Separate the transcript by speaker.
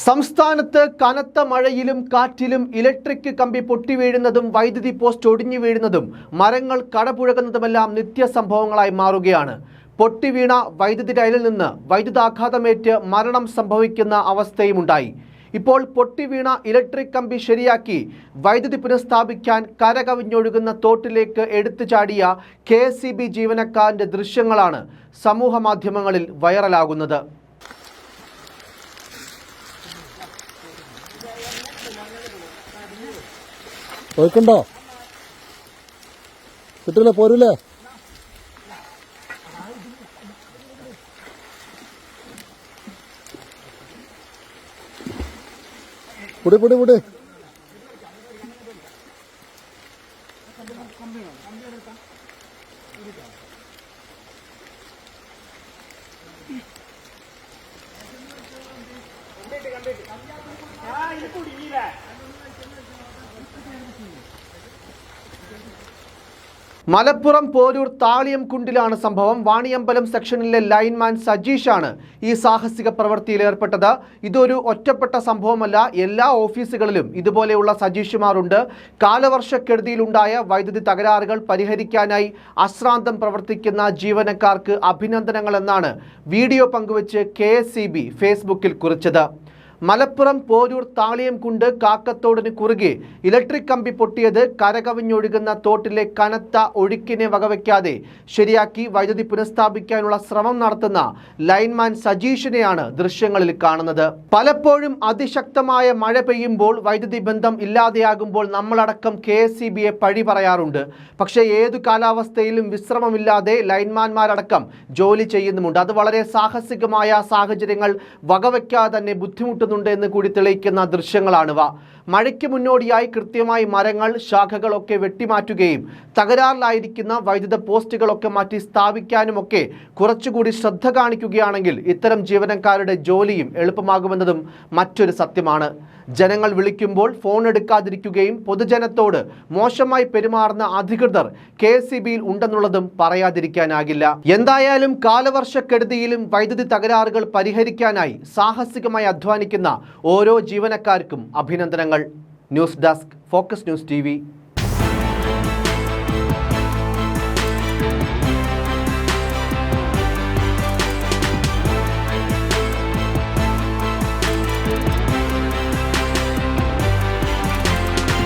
Speaker 1: സംസ്ഥാനത്ത് കനത്ത മഴയിലും കാറ്റിലും ഇലക്ട്രിക് കമ്പി പൊട്ടിവീഴുന്നതും വൈദ്യുതി പോസ്റ്റ് ഒടിഞ്ഞു വീഴുന്നതും മരങ്ങൾ കടപുഴകുന്നതുമെല്ലാം നിത്യസംഭവങ്ങളായി മാറുകയാണ്. പൊട്ടിവീണ വൈദ്യുതി ലൈനിൽ നിന്ന് വൈദ്യുതാഘാതമേറ്റ് മരണം സംഭവിക്കുന്ന അവസ്ഥയുമുണ്ടായി. ഇപ്പോൾ പൊട്ടിവീണ ഇലക്ട്രിക് കമ്പി ശരിയാക്കി വൈദ്യുതി പുനഃസ്ഥാപിക്കാൻ കരകവിഞ്ഞൊഴുകുന്ന തോട്ടിലേക്ക് എടുത്തു ചാടിയ KSEB ജീവനക്കാരന്റെ ദൃശ്യങ്ങളാണ് സമൂഹ മാധ്യമങ്ങളിൽ വൈറലാകുന്നത്.
Speaker 2: പോയിക്കണ്ടോ കിട്ടില്ല പോരൂലേ പൊടി പൊടി പൊടി
Speaker 1: മലപ്പുറം പോരൂർ താളിയംകുണ്ടിലാണ് സംഭവം. വാണിയമ്പലം സെക്ഷനിലെ ലൈൻമാൻ സജീഷാണ് ഈ സാഹസിക പ്രവൃത്തിയിൽ ഏർപ്പെട്ടത്. ഇതൊരു ഒറ്റപ്പെട്ട സംഭവമല്ല, എല്ലാ ഓഫീസുകളിലും ഇതുപോലെയുള്ള സജീഷുമാരുണ്ട്. കാലവർഷക്കെടുതിയിലുണ്ടായ വൈദ്യുതി തകരാറുകൾ പരിഹരിക്കാനായി അശ്രാന്തം പ്രവർത്തിക്കുന്ന ജീവനക്കാർക്ക് അഭിനന്ദനങ്ങൾ എന്നാണ് വീഡിയോ പങ്കുവച്ച് KSEB ഫേസ്ബുക്കിൽ കുറിച്ചത്. മലപ്പുറം പോരൂർ താളിയംകുണ്ട് കാക്കത്തോടിന് കുറുകെ ഇലക്ട്രിക് കമ്പി പൊട്ടിയത് കരകവിഞ്ഞൊഴുകുന്ന തോട്ടിലെ കനത്ത ഒഴുക്കിനെ വകവയ്ക്കാതെ ശരിയാക്കി വൈദ്യുതി പുനഃസ്ഥാപിക്കാനുള്ള ശ്രമം നടത്തുന്ന ലൈൻമാൻ സജീഷിനെയാണ് ദൃശ്യങ്ങളിൽ കാണുന്നത്. പലപ്പോഴും അതിശക്തമായ മഴ പെയ്യുമ്പോൾ വൈദ്യുതി ബന്ധം ഇല്ലാതെയാകുമ്പോൾ നമ്മളടക്കം KSEBയെ പഴി പറയാറുണ്ട്. പക്ഷേ ഏതു കാലാവസ്ഥയിലും വിശ്രമമില്ലാതെ ലൈൻമാൻമാരടക്കം ജോലി ചെയ്യുന്നുമുണ്ട്. അത് വളരെ സാഹസികമായ സാഹചര്യങ്ങൾ വകവയ്ക്കാതെ തന്നെ ബുദ്ധിമുട്ട് എന്ന് കൂടി തെളിയിക്കുന്ന ദൃശ്യങ്ങളാണിവ. മഴയ്ക്ക് മുന്നോടിയായി കൃത്യമായി മരങ്ങൾ ശാഖകളൊക്കെ വെട്ടിമാറ്റുകയും തകരാറിലായിരിക്കുന്ന വൈദ്യുത പോസ്റ്റുകളൊക്കെ മാറ്റി സ്ഥാപിക്കാനുമൊക്കെ കുറച്ചുകൂടി ശ്രദ്ധ കാണിക്കുകയാണെങ്കിൽ ഇത്തരം ജീവനക്കാരുടെ ജോലിയും എളുപ്പമാകുമെന്നതും മറ്റൊരു സത്യമാണ്. ജനങ്ങൾ വിളിക്കുമ്പോൾ ഫോൺ എടുക്കാതിരിക്കുകയും പൊതുജനത്തോട് മോശമായി പെരുമാറുന്ന അധികൃതർ KSEBയിൽ ഉണ്ടെന്നുള്ളതും പറയാതിരിക്കാനാകില്ല. എന്തായാലും കാലവർഷക്കെടുതിയിലും വൈദ്യുതി തകരാറുകൾ പരിഹരിക്കാനായി സാഹസികമായി അധ്വാനിക്കുന്ന ഓരോ ജീവനക്കാർക്കും അഭിനന്ദനങ്ങൾ. News desk, focus news TV.